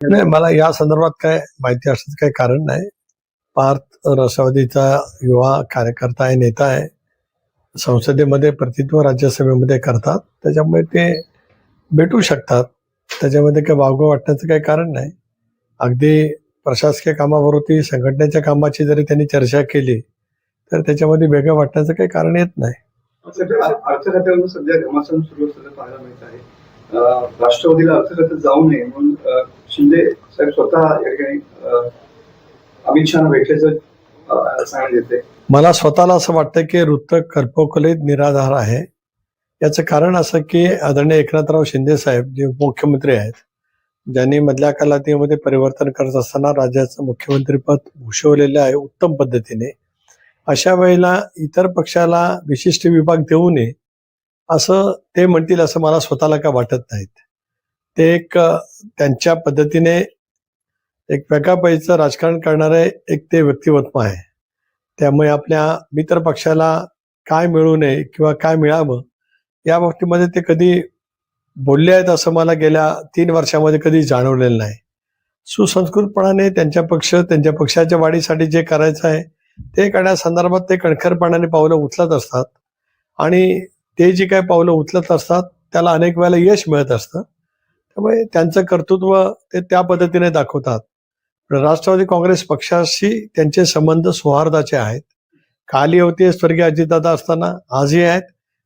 नाही, मला या संदर्भात काय माहिती असण्याचं काही कारण नाही. पार्थ राष्ट्रवादीचा युवा कार्यकर्ता आहे, नेता आहे. संसदेमध्ये प्रतिनिधित्व राज्यसभेमध्ये करतात, त्याच्यामुळे ते भेटू शकतात. त्याच्यामध्ये काही वावगं वाटण्याचं काही कारण नाही. अगदी प्रशासकीय कामावरती संघटनेच्या कामाची जरी त्यांनी चर्चा केली तर त्याच्यामध्ये वेगळं वाटण्याचं काही कारण येत नाही. अर्थखात्यावर सध्या घमासान सुरू असल्याचं पाहायला मिळत आहे. राष्ट्रवादीला अर्थखात्यात जाऊ नये म्हणून शिंदे साहेब स्वतः या ठिकाणी अमित शहा भेटल्याचं सांगण्यात येते. मला स्वतःला असं वाटतं की वृत्त कल्पकलित निराधार आहे. याचं कारण असं की आदरणीय एकनाथराव शिंदे साहेब जे उपमुख्यमंत्री आहेत, ज्यांनी मधल्या कालावधीमध्ये परिवर्तन करत असताना राज्याचं मुख्यमंत्रीपद भूषवलेलं आहे उत्तम पद्धतीने. अशा वेळेला इतर पक्षाला विशिष्ट विभाग देऊ नये असं ते म्हणतील असं मला स्वतःला का वाटत नाहीत. ते एक त्यांच्या पद्धतीने एक वेगळ्या पैचं राजकारण करणारे एक ते व्यक्तिमत्व आहे. त्यामुळे आपल्या मित्र पक्षाला काय मिळू नये किंवा काय मिळावं या बाबतीमध्ये ते कधी बोलले आहेत असं मला गेल्या 3 वर्षामध्ये कधी जाणवलेलं नाही. सुसंस्कृतपणाने त्यांच्या पक्षाच्या वाढीसाठी जे करायचं आहे ते करण्यासंदर्भात ते कणखरपणाने पावलं उचलत असतात आणि ते जी काही पावलं उचलत असतात त्याला अनेक वेळेला यश मिळत असतं. त्यामुळे त्यांचं कर्तृत्व ते त्या पद्धतीने दाखवतात. राष्ट्रवादी काँग्रेस पक्षाशी त्यांचे संबंध सौहार्दाचे आहेत. कालही होते स्वर्गीय अजितदादा असताना, आजही आहेत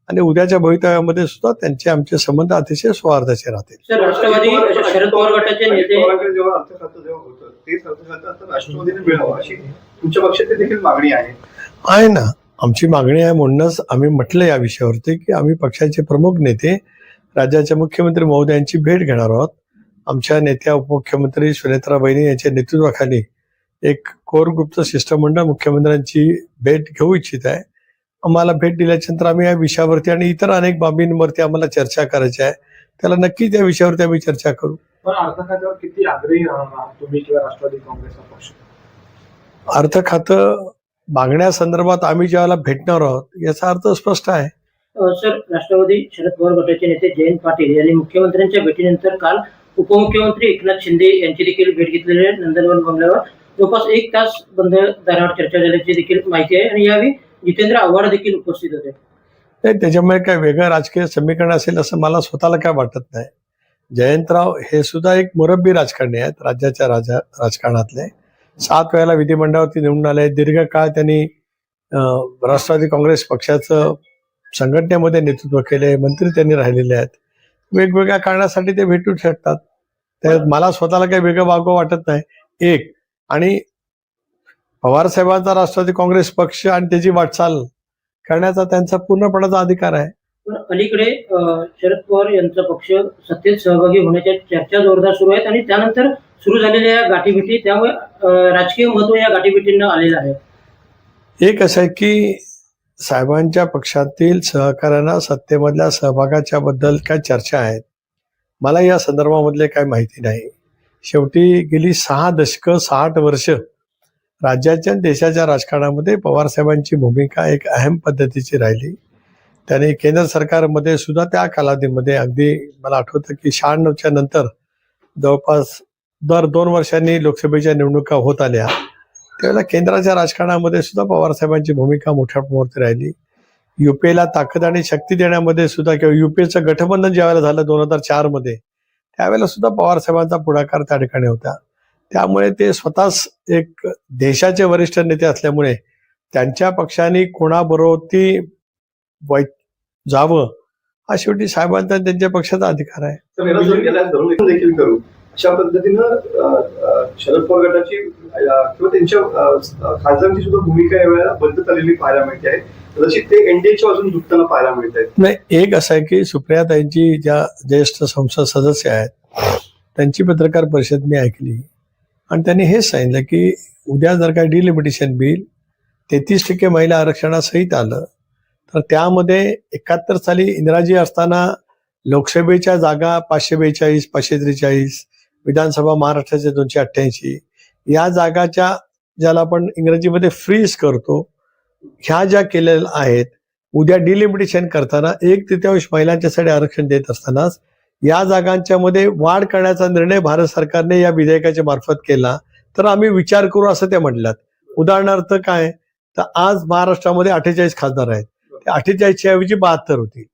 आणि उद्याच्या भवितव्यामध्ये सुद्धा त्यांचे आमचे संबंध अतिशय सौहार्दाचे राहतील. राष्ट्रवादी शरद पवार गटाचे नेते जेव्हा अर्थखातं जेव्हा होतं तेच अर्थखातं आता राष्ट्रवादीने मिळावं अशी तुमच्या पक्षाची देखील मागणी आहे ना. आमची मागणी आहे म्हणूनच आम्ही म्हटलं या विषयावरती की आम्ही पक्षाचे प्रमुख नेते राज्याचे मुख्यमंत्री महोदयांची भेट घेणार आहोत. आमच्या नेत्या उपमुख्यमंत्री सुनेत्रा वहिनी यांच्या नेतृत्वाखाली एक कोर ग्रुपचं शिष्टमंडळ मुख्यमंत्र्यांची भेट घेऊ इच्छित आहे. आम्हाला भेट दिल्याच्यानंतर आम्ही या विषयावरती आणि इतर अनेक बाबींवरती आम्हाला चर्चा करायची आहे. त्याला नक्की त्या विषयावरती आम्ही चर्चा करू. पण अर्थखात्यावर किती आग्रही राहणार तुम्ही किंवा राष्ट्रवादी काँग्रेसचा पक्ष? अर्थ खातं मागण्यासंदर्भात आम्ही ज्यावेळेला भेटणार आहोत याचा अर्थ स्पष्ट आहे. सर, राष्ट्रवादी शरद पवार गटाचे नेते जयंत पाटील यांनी मुख्यमंत्र्यांच्या भेटीनंतर काल उपमुख्यमंत्री एकनाथ शिंदे यांची देखील भेट घेतलेली आहे. नंदनवन बंगल्यावर जवळपास 1 तास बंद दारावर चर्चा झाल्याची देखील माहिती आहे आणि यावेळी जितेंद्र आव्हाड देखील उपस्थित होते. नाही, त्याच्यामुळे काय वेगळं राजकीय समीकरण असेल असं मला स्वतःला काय वाटत नाही. जयंतराव हे सुद्धा एक मुरब्बी राजकारणी आहेत, राज्याच्या राजकारणातले. 7 वेळेला विधिमंडळावरती निवडून आले. दीर्घकाळ त्यांनी राष्ट्रवादी काँग्रेस पक्षाचं संघटनेमध्ये नेतृत्व केले, मंत्री त्यांनी राहिलेले आहेत. वेगवेगळ्या कारणासाठी ते भेटू शकतात. त्यात मला स्वतःला काही वेगळं वागवं वाटत नाही. एक आणि पवार साहेबांचा राष्ट्रवादी काँग्रेस पक्ष आणि त्याची वाटचाल करण्याचा त्यांचा पूर्णपणाचा अधिकार आहे. पण अलीकडे शरद पवार यांचा पक्ष सत्तेत सहभागी होण्याच्या चर्चा जोरदार सुरू आहेत आणि त्यानंतर सुरू झालेल्या या गाठीभेटी, त्यामुळे राजकीय महत्व या गाठीभेटींना आलेलं आहे. एक असं आहे की साहेबांच्या पक्षातील सहकार्यांना सत्तेमधल्या सहभागाच्या बद्दल काय चर्चा आहेत, मला या संदर्भामधले काय माहिती नाही. शेवटी गेली 6 दशकं 60 वर्ष राज्याच्या आणि देशाच्या राजकारणामध्ये पवार साहेबांची भूमिका एक अहम पद्धतीची राहिली. त्याने केंद्र सरकारमध्ये सुद्धा त्या कालावधीमध्ये अगदी मला आठवतं की 96च्या नंतर जवळपास दर 2 वर्षांनी लोकसभेच्या निवडणुका होत आल्या. त्यावेळेला केंद्राच्या राजकारणामध्ये सुद्धा पवार साहेबांची भूमिका मोठ्या प्रमाणात राहिली. युपीला ताकद आणि शक्ती देण्यामध्ये सुद्धा किंवा युपीचं गठबंधन ज्यावेळेला झालं 2004 मध्ये, त्यावेळेला सुद्धा पवार साहेबांचा पुढाकार त्या ठिकाणी होता. त्यामुळे ते स्वतःच एक देशाचे वरिष्ठ नेते असल्यामुळे त्यांच्या पक्षाने कोणाबरोबर जावं हा शेवटी साहेबांचा त्यांच्या पक्षाचा अधिकार आहे. देखील करू अशा पद्धतीनं शरद पवार गटाची किंवा त्यांच्या खासदारांची सुद्धा भूमिका यावेळेला बदलत आलेली पाहायला मिळते आहे. जशी ते एनडीएच्या बाजून झुकताना पाहायला मिळत आहेत. नाही, एक असं आहे की सुप्रियाताईंची ज्या ज्येष्ठ संसद सदस्य आहेत त्यांची पत्रकार परिषद मी ऐकली आणि त्यांनी हेच सांगितलं की उद्या जर काय डिलिमिटेशन बिल 33% महिला आरक्षणासहित आलं तर त्यामध्ये 71 साली इंदिराजी असताना लोकसभेच्या जागा 542, 543, विधानसभा महाराष्ट्राचे 288, या जागाच्या ज्याला आपण इंग्रजीमध्ये फ्रीज करतो ह्या ज्या केलेल्या आहेत, उद्या डिलिमिटेशन करताना 1/3 महिलांच्यासाठी आरक्षण देत असतानाच या जागांच्या मध्ये वाढ करण्याचा निर्णय भारत सरकारने या विधेयकाच्या मार्फत केला तर आम्ही विचार करू असं ते म्हटलं. उदाहरणार्थ काय, तर आज महाराष्ट्रामध्ये 48 खासदार आहेत, ते 48च्या ऐवजी 72 होतील.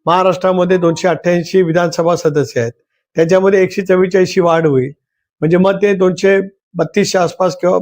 महाराष्ट्रामध्ये 288 विधानसभा सदस्य आहेत, त्याच्यामध्ये 144 वाढ होईल, म्हणजे मग ते 232च्या आसपास किंवा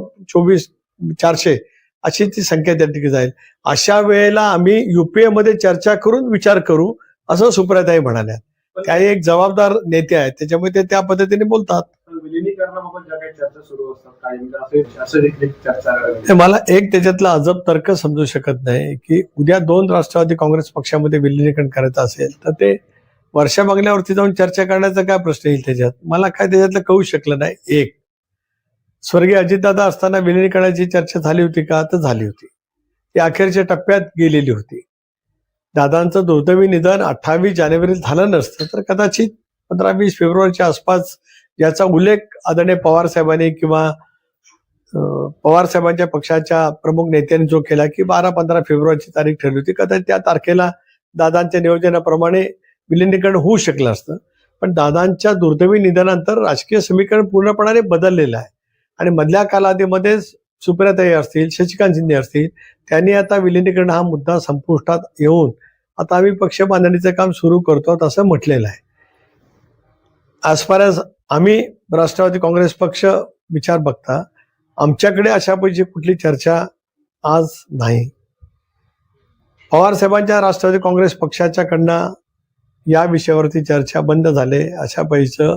400 अशी ती संख्या त्या ठिकाणी जाईल. अशा वेळेला आम्ही युपीए मध्ये चर्चा करून विचार करू असं सुप्रियाताई म्हणाल्या. काही एक जबाबदार नेते आहेत, त्याच्यामुळे ते त्या पद्धतीने बोलतात. विलिनीकरणाबाबत ज्या काही चर्चा सुरू असतात काही असं देखील चर्चा ते मला एक त्याच्यातला अजब तर्क समजू शकत नाही की उद्या 2 राष्ट्रवादी काँग्रेस पक्षामध्ये विलिनीकरण करायचं असेल तर ते वर्षा बंगल्यावरती जाऊन चर्चा करण्याचा काय प्रश्न येईल त्याच्यात. मला काय त्याच्यातलं कळू शकलं नाही. एक, स्वर्गीय अजितदादा असताना विलिनीकरणाची चर्चा झाली होती का, तर झाली होती. ती अखेरच्या टप्प्यात गेलेली होती. दादांचं दुर्दैवी निधन 28 जानेवारीला झालं नसतं तर कदाचित 15-20 फेब्रुवारीच्या आसपास याचा उल्लेख आदरणीय पवार साहेबांनी किंवा पवार साहेबांच्या पक्षाच्या प्रमुख नेत्यांनी जो केला की 12-15 फेब्रुवारीची तारीख ठरली होती, कदाचित त्या तारखेला दादांच्या नियोजनाप्रमाणे विलिनीकरण होऊ शकलं असतं. पण दादांच्या दुर्दैवी निधनानंतर राजकीय समीकरण पूर्णपणे बदललेलं आहे आणि मधल्या कालावधीमध्ये सुप्रियाताई असतील, शशिकांत शिंदे असतील, त्यांनी आता विलिनीकरण हा मुद्दा संपुष्टात येऊन आता आम्ही पक्ष बांधणीचं काम सुरू करतो असं म्हटलेलं आहे. ॲज फार ॲज आम्ही राष्ट्रवादी काँग्रेस पक्ष विचार बघता आमच्याकडे अशा पैकी कुठली चर्चा आज नाही. पवार साहेबांच्या राष्ट्रवादी काँग्रेस पक्षाच्याकडनं या विषयावरती चर्चा बंद झाले अशा पैकीचं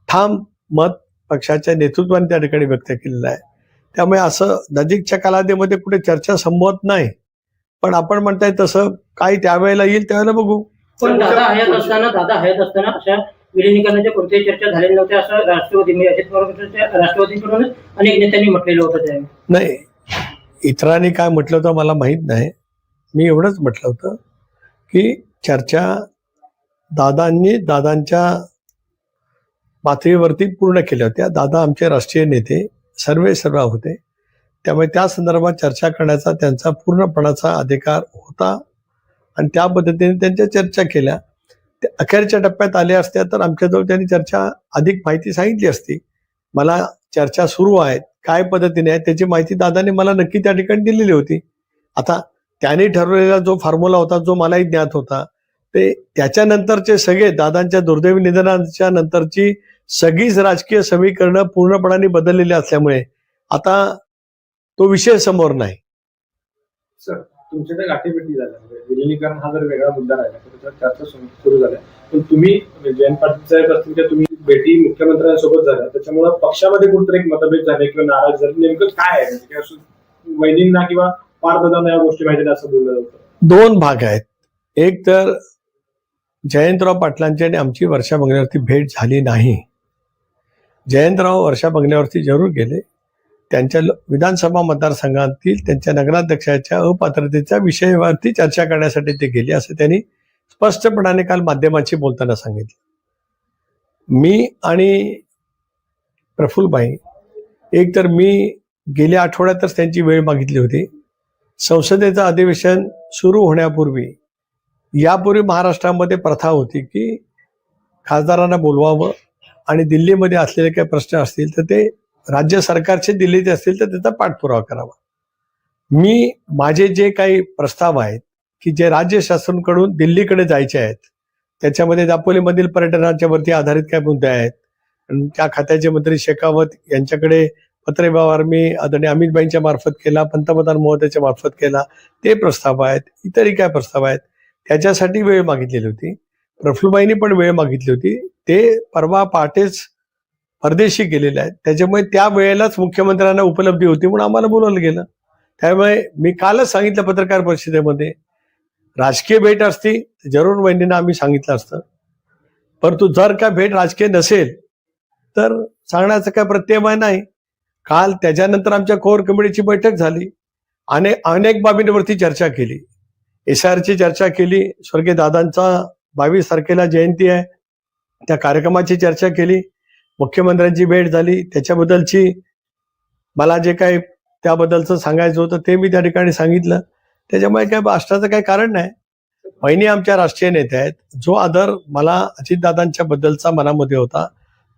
ठाम मत पक्षाच्या नेतृत्वाने त्या ठिकाणी व्यक्त केलेलं आहे. त्यामुळे असं नजीकच्या कालावधीमध्ये कुठे चर्चा संभवत नाही. पण आपण म्हणताय तसं काही त्यावेळेला येईल त्यावेळेला बघू. पण दादा हयात असताना अशा विलिनीकरणाच्या कोणत्याही चर्चा झालेल्या नव्हत्या असं अजित पवार गटाच्या राष्ट्रवादीकडूनच अनेक नेत्यांनी म्हटलेलं होतं. त्यावेळी नाही, इतरांनी काय म्हटलं होतं मला माहीत नाही. मी एवढंच म्हटलं होतं की चर्चा दादांच्या पातळीवरती पूर्ण केल्या होत्या. दादा आमचे राष्ट्रीय नेते सर्व होते, त्यामुळे त्या संदर्भात चर्चा करण्याचा त्यांचा पूर्णपणाचा अधिकार होता आणि त्या पद्धतीने त्यांच्या चर्चा केल्या. ते अखेरच्या टप्प्यात आल्या असत्या तर आमच्याजवळ त्यांनी चर्चा अधिक माहिती सांगितली असती. मला चर्चा सुरू आहेत काय पद्धतीने आहे त्याची माहिती दादाने मला नक्की त्या ठिकाणी दिलेली होती. आता त्यांनी ठरवलेला जो फॉर्म्युला होता जो मलाही ज्ञात होता ते त्याच्यानंतरचे सगळे दादांच्या दुर्दैवी निधनाच्या नंतरची सगळीच राजकीय समीकरणं पूर्णपणाने बदललेली असल्यामुळे आता तो विषय समोर नाही. सर तुमच्या त्या गाठीभेटी झाल्या म्हणजे विलिनीकरण हा जर वेगळा मुद्दा राहिला तर त्याच्यावर चर्चा सुरू झाल्या, पण तुम्ही जयंत पाटील साहेब असतील किंवा तुम्ही भेटी मुख्यमंत्र्यांसोबत झाल्या त्याच्यामुळे पक्षामध्ये कुठेतरी एक मतभेद झाले किंवा नाराज झाले, नेमकं काय आहे म्हणजे वैदिकांना किंवा पारदादांना या गोष्टी माहिती असं बोललं जातं. 2 भाग आहेत. एक तर जयंतराव पाटलांची आणि आमची वर्षा बंगल्यावरती भेट झाली नाही. जयंतराव वर्षा बंगल्यावरती जरूर गेले. त्यांच्या विधानसभा मतदारसंघातील त्यांच्या नगराध्यक्षाच्या अपात्रतेच्या विषयावरती चर्चा करण्यासाठी ते गेले असं त्यांनी स्पष्टपणाने काल माध्यमांशी बोलताना सांगितलं. मी आणि प्रफुल्लबाई एक तर मी गेल्या आठवड्यातच त्यांची वेळ मागितली होती. संसदेचं अधिवेशन सुरू होण्यापूर्वी यापूर्वी महाराष्ट्रामध्ये प्रथा होती की खासदारांना बोलवावं आणि दिल्लीमध्ये असलेले काही प्रश्न असतील तर ते राज्य सरकारचे दिल्लीचे असतील तर त्याचा पाठपुरावा करावा. मी माझे जे काही प्रस्ताव आहेत की जे राज्य शासनाकडून दिल्लीकडे जायचे आहेत त्याच्यामध्ये दापोलीमधील पर्यटनाच्या वरती आधारित काय मुद्दे आहेत आणि त्या खात्याचे मंत्री शेखावत यांच्याकडे पत्रव्यवहार मी आदरणीय अमितभाईंच्या मार्फत केला, पंतप्रधान महोदयाच्या मार्फत केला. ते प्रस्ताव आहेत, इतरही काय प्रस्ताव आहेत त्याच्यासाठी वेळ मागितलेली होती. प्रफुल्लबाईंनी पण वेळ मागितली होती. ते परवा पहाटेच परदेशी गेलेले आहेत, त्याच्यामुळे त्या वेळेलाच मुख्यमंत्र्यांना उपलब्धी होती म्हणून आम्हाला बोलवलं गेलं. त्यामुळे मी कालच सांगितलं पत्रकार परिषदेमध्ये राजकीय भेट असती जरूर वहिनींना आम्ही सांगितलं असतं, परंतु जर का भेट राजकीय नसेल तर सांगण्याचा काय प्रत्यय नाही. काल त्याच्यानंतर आमच्या कोर कमिटीची बैठक झाली आणि अनेक बाबींवरती चर्चा केली. SIRची चर्चा केली, स्वर्गीय दादांचा 22 तारखेला जयंती आहे त्या कार्यक्रमाची चर्चा केली, मुख्यमंत्र्यांची भेट झाली, त्याच्याबद्दलची मला जे काही त्याबद्दलचं सांगायचं होतं ते मी त्या ठिकाणी सांगितलं. त्याच्यामुळे काय राष्ट्राचं काही कारण नाही. वहिनी आमच्या राष्ट्रीय नेत्या आहेत. जो आदर मला अजितदादांच्या बद्दलचा मनामध्ये होता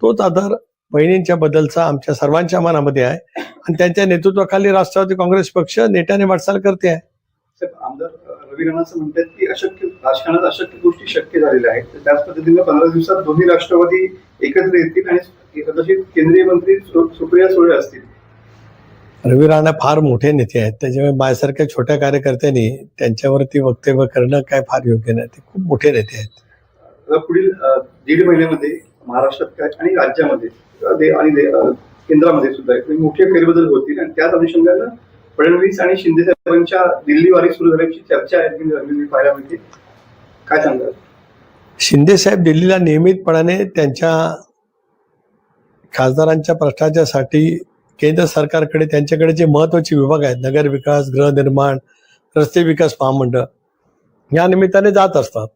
तोच आदर बहिणींच्या बद्दलचा आमच्या सर्वांच्या मनामध्ये आहे आणि त्यांच्या नेतृत्वाखाली राष्ट्रवादी काँग्रेस पक्ष नेट्याने वाटचाल करते आहे. साहेब, आमदार रवी राणा असं म्हणतात की राजकारणात अशक्य गोष्टी शक्य झालेल्या आहेत. तर त्याच पद्धतीने 15 दिवसात दोन्ही राष्ट्रवादी एकत्र येतील आणि कदाचित केंद्रीय मंत्री सुप्रिया सुळे असतील. रवी राणा फार मोठे नेते आहेत, त्याच्यामुळे माझ्यासारख्या छोट्या कार्यकर्त्यांनी त्यांच्यावरती वक्तव्य करणं काय फार योग्य नाही. ते खूप मोठे नेते आहेत. आता पुढील 1.5 महिन्यामध्ये महाराष्ट्रात काय आणि राज्यामध्ये केंद्रामध्ये सुद्धा मोठे फेरबदल होतील आणि त्याच अनुषंगानं फडणवीस आणि शिंदे साहेबांच्या दिल्ली वारी सुरू झाल्याची चर्चा आहे पाहायला मिळते. काय सांगाल? शिंदे साहेब दिल्लीला नियमितपणाने त्यांच्या खासदारांच्या प्रश्नाच्यासाठी केंद्र सरकारकडे त्यांच्याकडे जे महत्वाचे विभाग आहेत, नगर विकास, गृहनिर्माण, रस्ते विकास महामंडळ, या निमित्ताने जात असतात.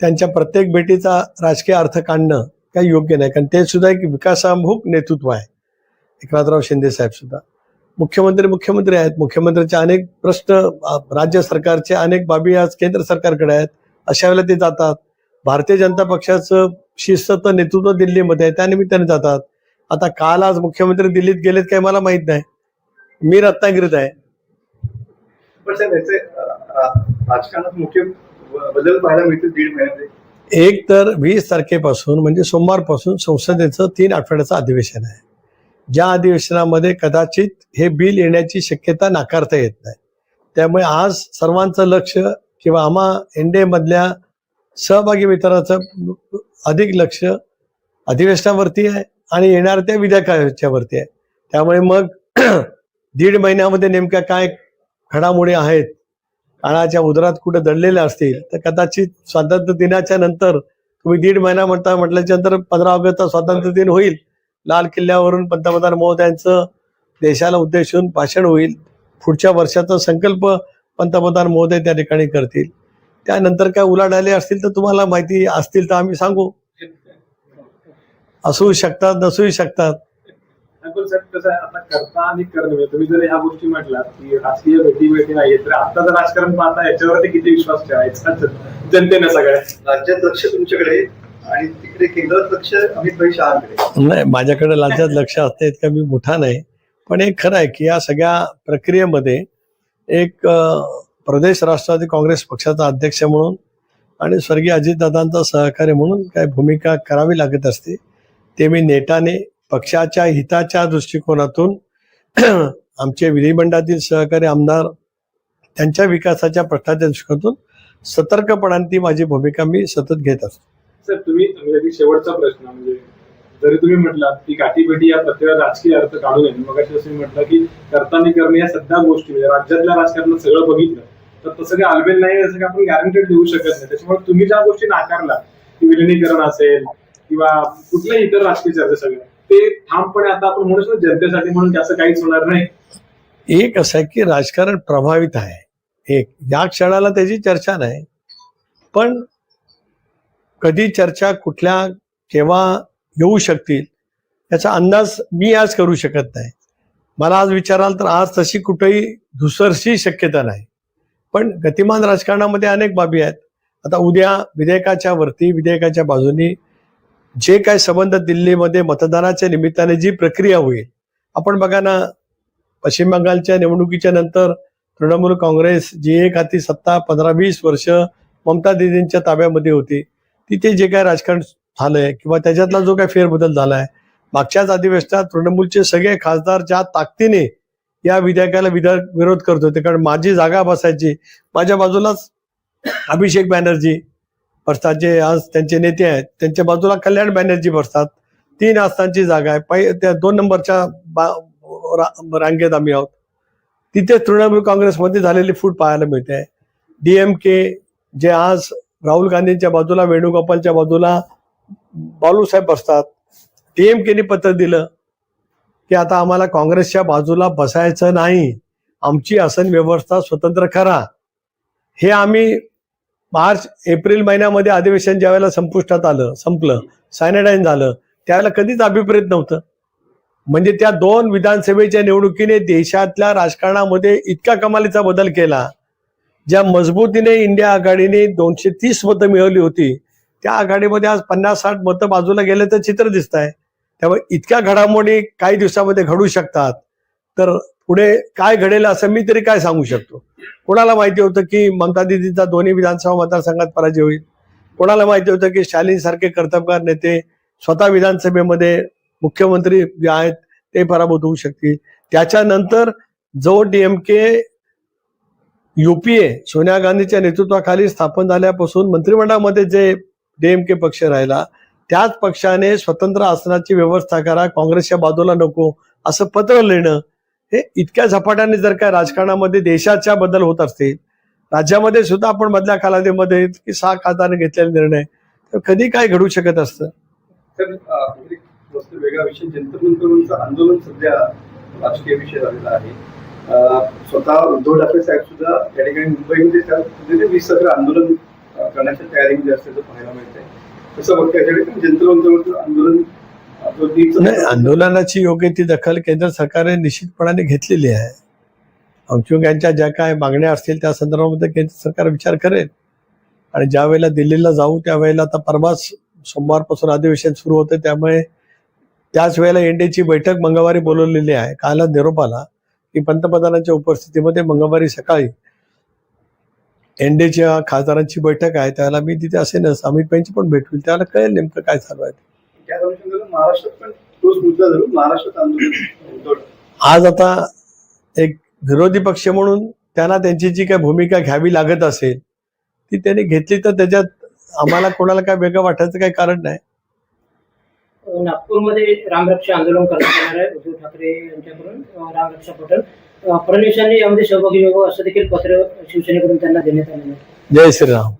त्यांच्या प्रत्येक भेटीचा राजकीय अर्थ काढणं काही योग्य नाही, कारण ते सुद्धा एक विकासाभिमुख नेतृत्व आहे. एकनाथराव शिंदे साहेब सुद्धा मुख्यमंत्री आहेत. मुख्यमंत्र्यांचे अनेक प्रश्न, राज्य सरकारचे अनेक बाबी आज केंद्र सरकारकडे आहेत. अशा वेळेला ते जातात. भारतीय जनता पक्षाचं शिस्त नेतृत्व दिल्लीमध्ये आहे, त्या निमित्ताने जातात. आता काल आज मुख्यमंत्री दिल्लीत गेलेत काय मला माहित नाही, मी रत्नागिरीत आहे. पण साहेब, याचे राजकारणात मोठे बदल पाहायला मिळतील 1.5 महिन्यामध्ये. एक तर 20 तारखेपासून म्हणजे सोमवारपासून संसदेचं 3 आठवड्याचं अधिवेशन आहे. ज्या अधिवेशनामध्ये कदाचित हे बिल येण्याची शक्यता नाकारता येत नाही. त्यामुळे आज सर्वांचं लक्ष किंवा आम्हा एनडीए मधल्या सहभागी मित्राचं अधिक लक्ष अधिवेशनावरती आहे आणि येणाऱ्या त्या विधेयकाच्या वरती आहे. त्यामुळे मग 1.5 महिन्यामध्ये नेमक्या काय घडामोडी आहेत, काळाच्या उदरात कुठे दडलेल्या असतील, तर कदाचित स्वातंत्र्य दिनाच्या नंतर तुम्ही 1.5 महिना म्हटल्याच्या नंतर 15 ऑगस्टचा स्वातंत्र्य दिन होईल. लाल किल्ल्यावरून पंतप्रधान महोदयांचं देशाला उद्देशून भाषण होईल. पुढच्या वर्षाचा संकल्प पंतप्रधान महोदय त्या ठिकाणी करतील. त्यानंतर काय उलाढाले असतील तर तुम्हाला माहिती असतील तर आम्ही सांगू. असू शकतात, नसूही शकतात. पण साहेब, कसं आहे, आता करता आणि करणं, तुम्ही जर ह्या गोष्टी म्हटल्या की राजकीय भेटी नाहीये, तर आता जर राजकारण पाहता याच्यावरती किती विश्वास ठेवायचा जनतेनं सगळ्या? राज्यात लक्ष तुमच्याकडे आणि तिकडे केंद्रात लक्ष अमित भाई शहांकडे. नाही, माझ्याकडे राज्यात लक्ष असतं इतका मी मोठा नाही. पण एक खरं आहे की या सगळ्या प्रक्रियेमध्ये एक प्रदेश राष्ट्रवादी काँग्रेस पक्षाचा अध्यक्ष म्हणून आणि स्वर्गीय अजितदादांचा सहकारी म्हणून काय भूमिका करावी लागत असते. ते मी नेटाने पक्षाच्या हिताच्या दृष्टिकोनातून आमचे विधिमंडळातील सहकारी आमदार त्यांच्या विकासाच्या प्रश्नाच्या दृष्टिकोनातून सतर्कपणाने ती माझी भूमिका मी सतत घेत असतो. सर, तुम्ही शेवटचा प्रश्न म्हणजे जरी तुम्ही म्हटलात की गाठीभेटी या प्रत्येक राजकीय अर्थ काढू नये, मग असं म्हटलं की करताना करणे या सध्या गोष्टी म्हणजे राज्यातल्या राजकारणात सगळं बघितलं तर तसं काही आलबेल नाही, असं आपण गॅरंटेड देऊ शकत नाही. त्याच्यामुळे तुम्ही ज्या गोष्टी नाकारला की विलिनीकरण असेल किंवा कुठल्याही इतर राजकीय चर्चा सगळ्या ते ठामपणे आता आपण म्हणू शकतो जनतेसाठी म्हणून असं काहीच होणार नाही. एक असं आहे की राजकारण प्रभावित आहे. एक या क्षणाला त्याची चर्चा नाही, पण कधी चर्चा कुठल्या केव्हा येऊ शकतील याचा अंदाज मी आज करू शकत नाही. मला आज विचाराल तर आज तशी कुठेही धुसरशी शक्यता नाही. पण गतिमान राजकारणामध्ये अनेक बाबी आहेत. आता उद्या विधेयकाच्या बाजूनी जे काय संबंध दिल्लीमध्ये मतदानाच्या निमित्ताने जी प्रक्रिया होईल, आपण बघा ना, पश्चिम बंगालच्या निवडणुकीच्या नंतर तृणमूल काँग्रेस जी एक हाती सत्ता 15-20 वर्ष ममता दीदींच्या ताब्यामध्ये होती, तिथे जे काय राजकारण झालंय किंवा त्याच्यातला जो काय फेरबदल झालाय, मागच्याच अधिवेशनात तृणमूलचे सगळे खासदार ज्या ताकदीने या विधेयकाला विरोध करत होते, कारण माझी जागा बसायची, माझ्या बाजूलाच अभिषेक बॅनर्जी बसतात जे आज त्यांचे नेते आहेत, त्यांच्या बाजूला कल्याण बॅनर्जी बसतात. 3 आसनांची जागा आहे, त्या 2 नंबरच्या रांगेत आम्ही आहोत. तिथे तृणमूल काँग्रेसमध्ये झालेली फूट पाहायला मिळते. DMK जे आज राहुल गांधींच्या बाजूला, वेणुगोपालच्या बाजूला बाळूसाहेब बसतात. DMKने पत्र दिलं की आता आम्हाला काँग्रेसच्या बाजूला बसायचं नाही, आमची आसन व्यवस्था स्वतंत्र करा. हे आम्ही मार्च-एप्रिल महिन्यामध्ये अधिवेशन ज्यावेळेला संपलं, सायनाडाईन झालं, त्यावेळेला कधीच अभिप्रेत नव्हतं. म्हणजे त्या 2 विधानसभेच्या निवडणुकीने देशातल्या राजकारणामध्ये इतका कमालीचा बदल केला, ज्या मजबूतीने इंडिया आघाडीने 230 मतं मिळवली होती, त्या आघाडीमध्ये आज 50-60 मतं बाजूला गेले तर चित्र दिसत आहे. त्यामुळे इतक्या घडामोडी काही दिवसामध्ये घडू शकतात. तर पुढे काय घडेल असं मी तरी काय सांगू शकतो. कोणाला माहिती होतं की ममता दिदींचा दोन्ही विधानसभा मतदारसंघात पराजय होईल. कोणाला माहिती होतं की स्टॅलिन सारखे कर्तबगार नेते स्वतः विधानसभेमध्ये मुख्यमंत्री जे आहेत ते पराभूत होऊ शकतील. त्याच्यानंतर जो डीएमके युपीए सोनिया गांधीच्या नेतृत्वाखाली स्थापन झाल्यापासून मंत्रिमंडळामध्ये जे डीएमके पक्ष राहिला, त्याच पक्षाने स्वतंत्र आसनाची व्यवस्था करा, काँग्रेसच्या बाजूला नको असं पत्र लिहिणं, हे इतक्या झपाट्याने जर काय राजकारणामध्ये देशाच्या बदल होत असतील, राज्यामध्ये सुद्धा आपण मधल्या कालावधीमध्ये की 6 खासदारांनी घेतलेले निर्णय, तर कधी काय घडू शकत असतं. तर एक वस्तू वेगळा विषय, जंतर मंतरचं आंदोलन सध्या राजकीय विषय झालेला आहे. स्वतः उद्धव ठाकरे साहेब सुद्धा या ठिकाणी मुंबईमध्ये 20 आंदोलन करण्याच्या तयारीमध्ये असल्याचं पाहायला मिळतंय. कसं बघताय जंतर मंतरचं आंदोलन? नाही, आंदोलनाची योग्य ती दखल केंद्र सरकारने निश्चितपणाने घेतलेली आहे. अंशुक यांच्या ज्या काय मागण्या असतील त्या संदर्भामध्ये केंद्र सरकार विचार करेल. आणि ज्या वेळेला दिल्लीला जाऊ त्यावेळेला आता परवाच सोमवारपासून अधिवेशन सुरू होते, त्यामुळे त्याच वेळेला एनडीएची बैठक मंगळवारी बोलवलेली आहे. काल निरोप आला की पंतप्रधानांच्या उपस्थितीमध्ये मंगळवारी सकाळी एनडीएच्या खासदारांची बैठक आहे. त्याला मी तिथे असेनच, अमित भाईंची पण भेट होईल, त्याला कळेल नेमकं काय चालू आहे. त्या अनुषंगाने महाराष्ट्रात पण तोच मुद्दा धरून महाराष्ट्रात आंदोलन आज आता एक विरोधी पक्ष म्हणून त्यांना त्यांची जी काही भूमिका घ्यावी लागत असेल ती त्यांनी घेतली, तर त्याच्यात आम्हाला कोणाला काय वेगळं वाटायचं काही कारण नाही. नागपूरमध्ये रामरक्षा आंदोलन करण्यात येणार आहे उद्धव ठाकरे यांच्याकडून. रामरक्षा पटल फडणवीसांनी यामध्ये सहभागी व्हावं असं देखील पत्र शिवसेनेकडून त्यांना देण्यात आलेलं आहे. जय श्रीराम.